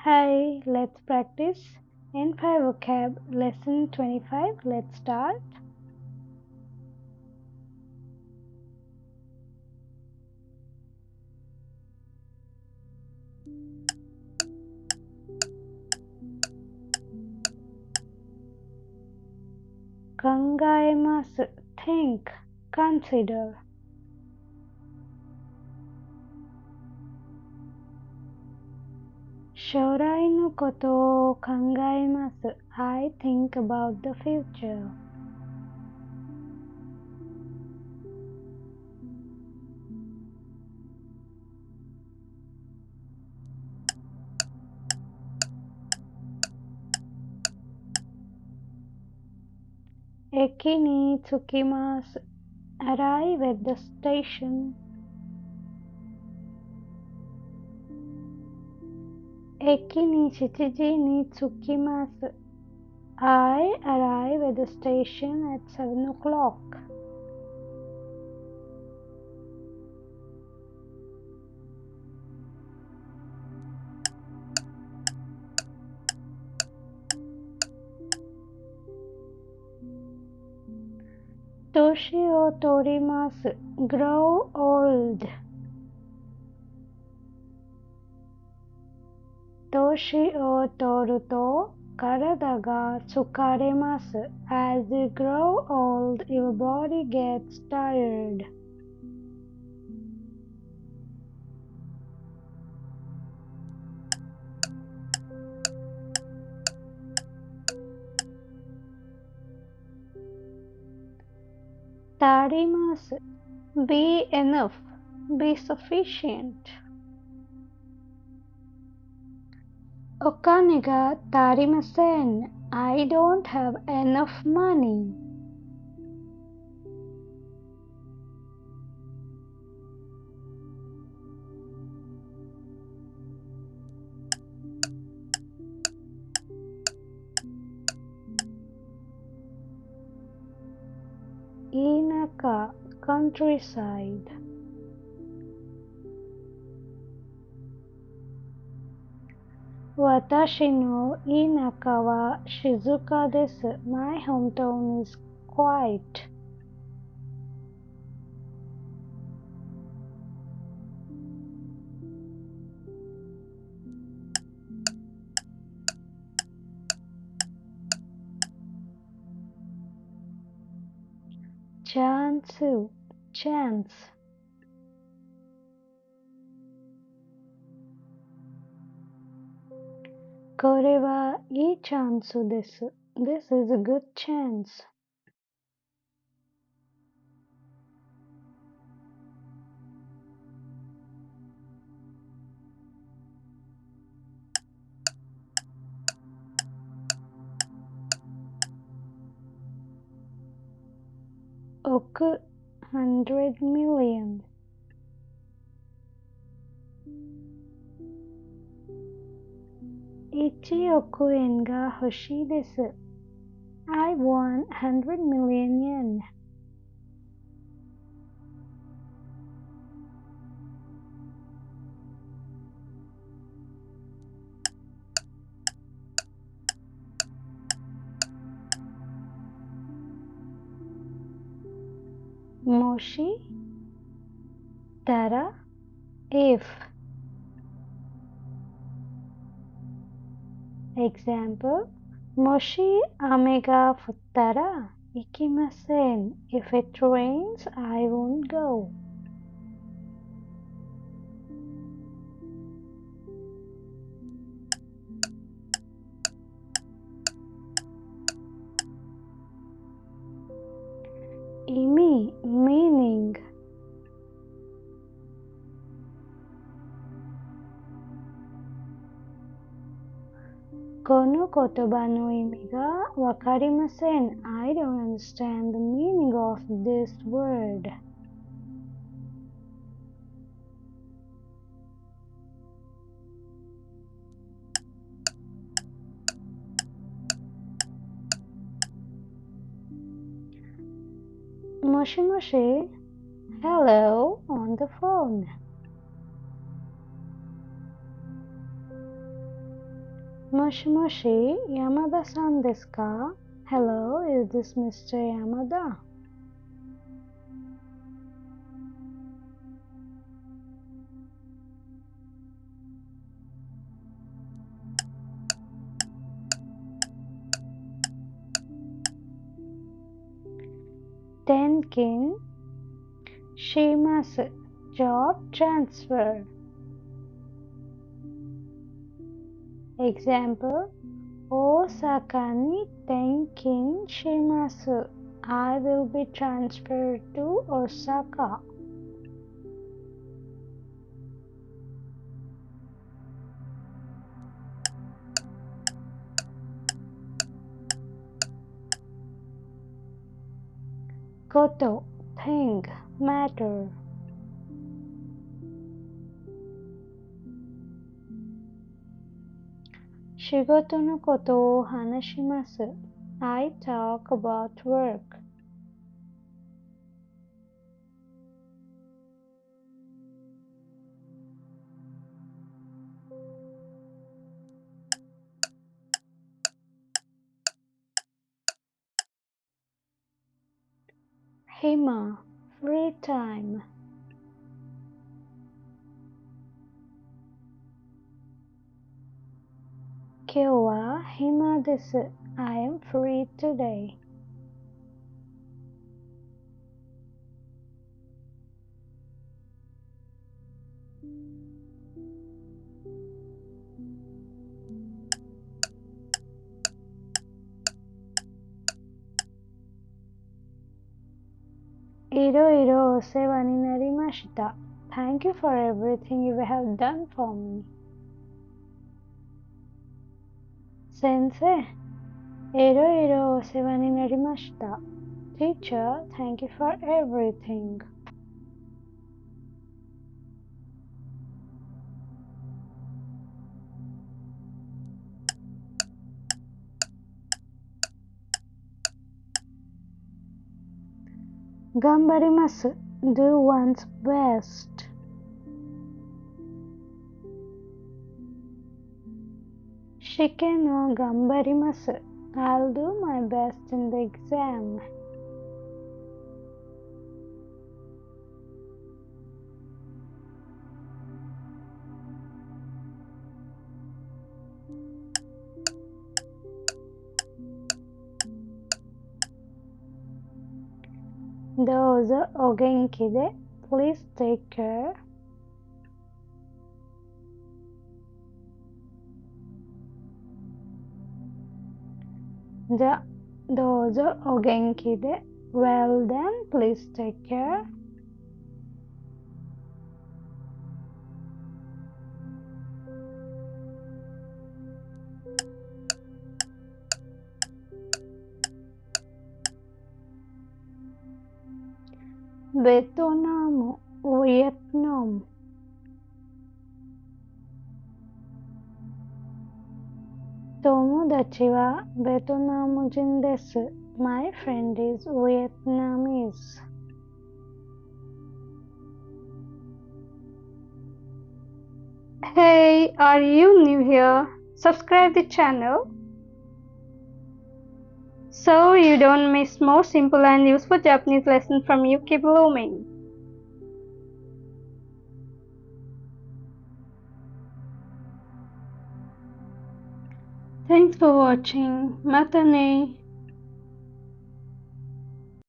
Hi, let's practice N5 vocab lesson 25. Let's start. Kangaemasu, think, consider. Shorai no koto o kangaemasu. I think about the future. Eki ni tsukimasu. Arrive at the station. Eki ni shichiji ni tsukimasu. I arrive at the station at 7 o'clock. Toshi o torimasu. Grow old. Toshi o toru to karada ga tsukaremasu. As you grow old, your body gets tired. Tarimasu. Be enough. Be sufficient. Okane ga tarimasen. I don't have enough money. Inaka, countryside. Watashi no inaka wa shizuka desu. My hometown is quiet. Chance, chance. これはいいチャンスです。This is a good chance. 億 100 million. 1億円が欲しいです。I want 100 million yen. もしたら if. Example もし雨が降ったら行きません。If it rains, I won't go. 意味 meaning. この言葉の意味がわかりません。I don't understand the meaning of this word. もしもし Hello on the phone. Moshi Moshi, Yamada-san desu ka? Hello, is this Mr. Yamada? Tenkin shimasu, job transfer. Example, Osaka ni tenkin shimasu. I will be transferred to Osaka. Koto, thing, matter. Shigoto no koto o hanashimasu. I talk about work. Hima, free time. Kyou wa hima desu. I am free today. Iro osewa ni narimashita. Thank you for everything you have done for me. Sensei, iro osewa ni narimashita. Teacher, thank you for everything. Gambarimasu, do one's best. Shike no gambarimasu. I'll do my best in the exam. Douzo o genki de. Please take care. Douzo o genki de. Well then, please take care. Vietnam, Vietnam. 友達はベトナム人です。My friend is Vietnamese. Hey, are you new here? Subscribe the channel so you don't miss more simple and useful Japanese lessons from Yuki Blooming. Thanks for watching. Mata ne.